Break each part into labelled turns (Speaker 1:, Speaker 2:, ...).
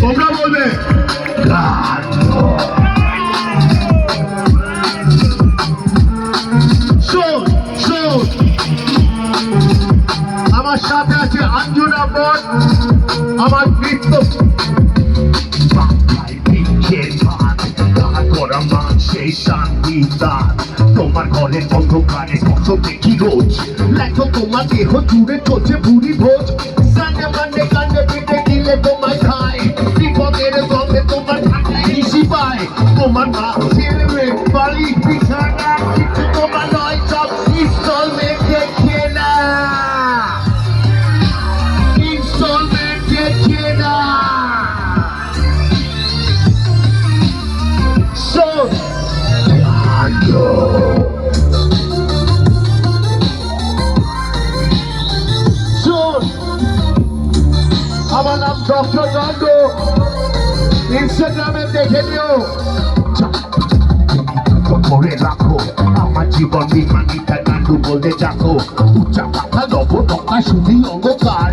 Speaker 1: তোমরা বলবে শোন শোন, আমার সাথে আছে অঞ্জনা বট, আমার নৃত্য সেই শান্তি দান। তোমার ঘরের অন্ধকারে কত দেখি রোজ, লেখো তোমার দেহ জুড়ে চলছে বুড়ি ভোজ। সানডে মানডে কান্ডে পিঠে গিলে তোমায় খায়, বিপদের গন্ধে তোমার ঠান্ডায় হিসি পায়। তোমার মা ছেলে বাড়ি বিছানা কিছু তোমার নয়, সব ইনস্টলমেন্টে কেনা, ইনস্টলমেন্টে কেনা। আমার নাম ডক্টর দণ্ড, ইনস্টাগ্রামে দেখে নিও। করে রাখো আমার জীবন বিমানিটা কান্ডু বলতে যাকো, উচ্চা পাখা লব টকা শুধু অন্ধকার।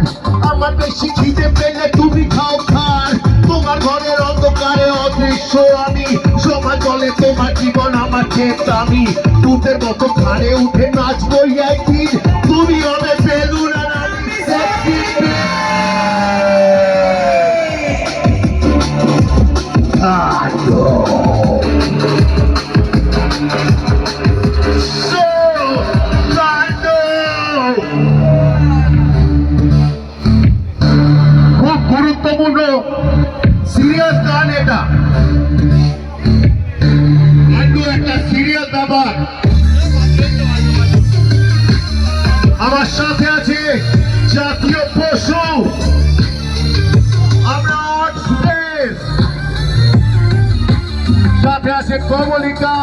Speaker 1: আমার বেশি খিদে পেলে তুমি খাও খার, তোমার ঘরের অন্ধকারে অদৃশ্য আমি। সমাজ বলে তোমার জীবন আমার চেয়ে দামি, দুধের মতো ঘাড়ে উঠে নাচবো একদিন। তুমি হবে বেলুন আর আমি সেক্সি খুব গুরুত্বপূর্ণ সিরিয়াস গান এটা, একটা সিরিয়াস ব্যাপার। আমার সাথে আছে জাতীয় পশু, আমরা সাথে আছে কমলিকা,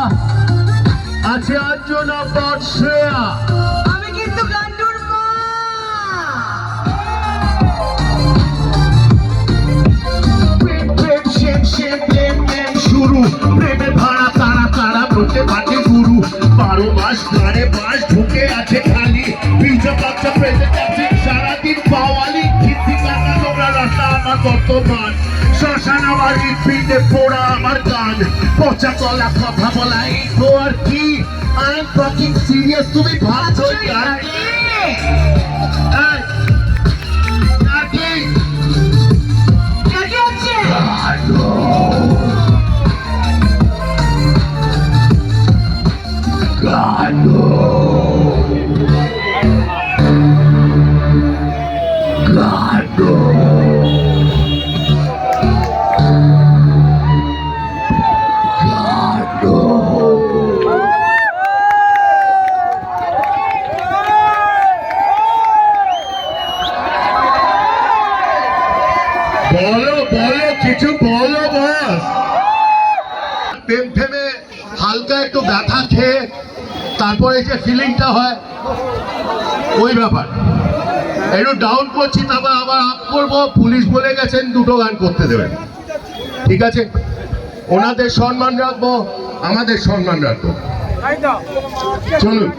Speaker 1: আছে অঞ্জনা বট, শ্রেয়া।
Speaker 2: আমি কিন্তু গান্ডুর মা।
Speaker 1: শুরু প্রেমের ভাড়া তারা তারা বলতে পারে গুরু। 12 মাস ঘরে বাস ঢুকে আছে খালি, পিজা বাচ্চা প্রেজেন্ট আছে সারাদিন পাওয়ালি। খিস্তি কাটা নোংরা রাস্তা আমার বর্তমান, শ্মশান আমার হৃদপিণ্ডে পোড়া আমার গান। পচা গলা কথা বলা এই তো আর কি, আই এম টকিং সিরিয়াস। তুমি ভাবছো গান বলো বলো কিছু বলো বস। প্রেম ফেমে হালকা একটু ব্যথা খেয়ে তারপরে যে ফিলিংটা হয় ওই ব্যাপার, একটু ডাউন করছি, তারপর আবার আপ করবো। পুলিশ বলে গেছেন 2টো গান করতে দেবেন, ঠিক আছে? ওনাদের সম্মান রাখবো, আমাদের সম্মান রাখবো। চলুন।